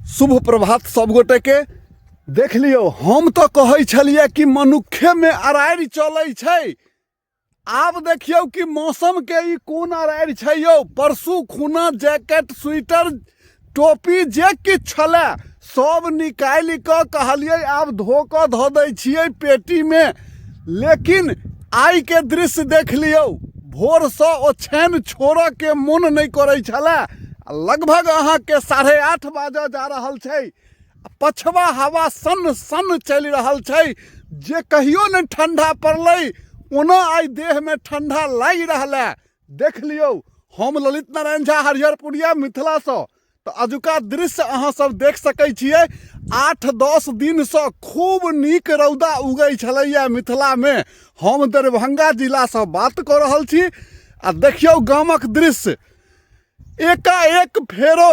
शुभ प्रभात सब गोटे के। देख लियो, हम तो कहे छलिए कि मनुखे में अरारि चलै छै। आब देखियो कि मौसम के ई कोन अरारि छै यौ। परसू खुना जैकेट स्वेटर टोपी जे किछ छलै सब निकालि कऽ कहलिए आब धो कऽ धऽ दै छियै पेटी में। लेकिन आइ के दृश्य देख लियो, भोर से ओछैन छोड़ऽ के मन नहीं करै छलै। लगभग अहाँ के 8:30 बाजऽ जा रहल छै। पछवा हवा सन सन चल रहल छै, जे कहियो नहीं ठंडा पड़लै ओना आई देह में ठंडा लागि रहल है। देख लियो, हम ललित नारायण झा हरिहरपुरिया मिथिला से तो अजुका दृश्य अहाँ सब देख सकै छियै। 8-10 दिन से खूब नीक रौदा उगै छलैया मिथिला में। हम दरभंगा जिला से बात कर रहल छी। आ देखियो गामक दृश्य, एकाएक फेरो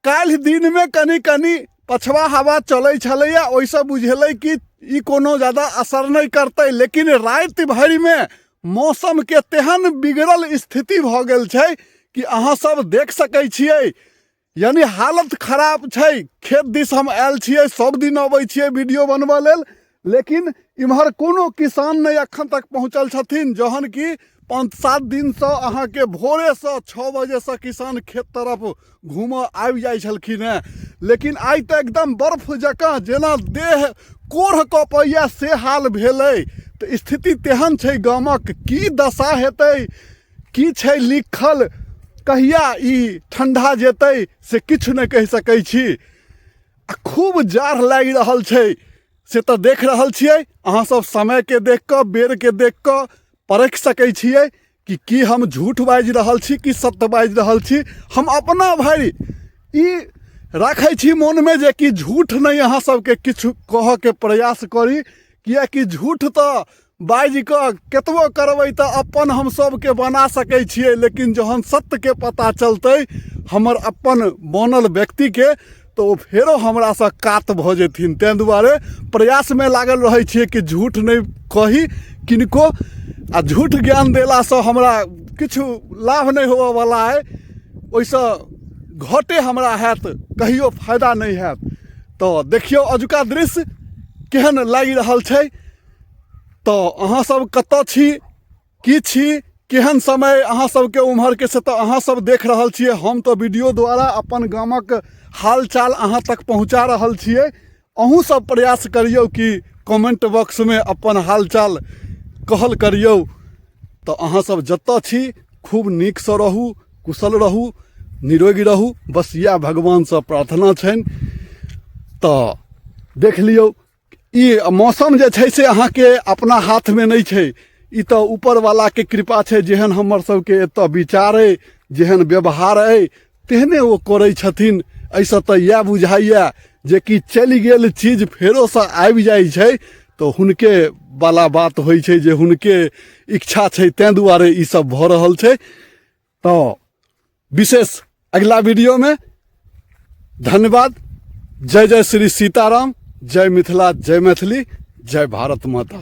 काल्हि दिन में कनी कनी पछवा हवा चलै छलैया, ओइसे बुझेलै कि ई कोनो ज़्यादा असर नहीं करतै। लेकिन रात भर में मौसम के तेहन बिगड़ल स्थिति भ गेल छै कि अहाँ सब देख सकै छियै। यानी हालत खराब छै। खेत दिस हम आयल छियै, सब दिन अबै छियै वीडियो बनबऽ लेल, लेकिन इम्हर कोनो किसान नहीं अखन तक पहुँचल छथिन। जहन कि 5-7 दिन से अहाँ के भोरे से 6 बजे से किसान खेत तरफ घूमऽ आबि जाइ छलखिन हैं। लेकिन आई तो एकदम बर्फ जकाँ जेना देह कोढ़ कपैया से हाल भेलै। तो स्थिति तेहन छै गामक, की दशा हेतै, की छै लिखल, कहिया ई ठंडा जेतै से किछ नहीं कहि सकै छी। आ खूब जाड़ लागि रहल छै से तो देख रहल छियै। अहाँ सब समय के देख कऽ, बेर के देख कऽ परख सकै छियै कि की हम झूठ बाजि रहल छी कि सत्य बाजि रहल छी। हम अपना भरि ई राखै छी मन में जे कि झूठ नहीं अहाँ सबके किछु कहऽ के प्रयास करी, किएकि झूठ तो बाजि कऽ केतबो करबै तो अपन हम सबके बना सकै छियै। लेकिन जहन सत्य के पता चलतै हमर अपन बनल व्यक्ति के, तो वो फेरो हमरा से कात भऽ जेथिन। तैं दुआरे प्रयास में लागल रहै छियै कि झूठ नहीं कही किनको। आ झूठ ज्ञान देला से हमरा किछु लाभ नहीं होबऽ वाला है, ओइसे घटे हमरा हैत, कहियो फायदा नहीं हैत। तो देखियो अजुका दृश्य केहन लागि रहल छै। तो अहाँ सब कतऽ छी, की छी, केहन समय अहाँ सबके उम्हर के से तो अहाँ सब देख रहल छियै। हम तो वीडियो द्वारा अपन गामक हाल चाल अहाँ तक पहुँचा रहल छियै। अहूँ सब प्रयास करियौ कि कमेंट बॉक्स में अपन हाल चाल कहल करियौ। तो अहाँ सब जतऽ छी खूब नीक से रहू, कुशल रहू, निरोगी रहू, बस इएह भगवान से प्रार्थना छनि। तो देख लियौ, ई मौसम जे छै से अहाँ के अपना हाथ में नहीं छै। ई तो ऊपर वाला के कृपा छै। जेहन हमर सबके एतऽ विचार अइ, जेहन व्यवहार अइ, तेहने ओ करै छथिन। ऐसे तो यह बुझाइया जे कि चलि गेल चीज फेरो से आबि जाइ छै, तो हुनके वाला बात होइ छै, जे हुनके इच्छा छै, तैं दुआरे ई सब भऽ रहल छै। तो विशेष अगला वीडियो में धन्यवाद। जय जय श्री सीताराम, जय मिथिला, जय मैथिली, जय भारत माता।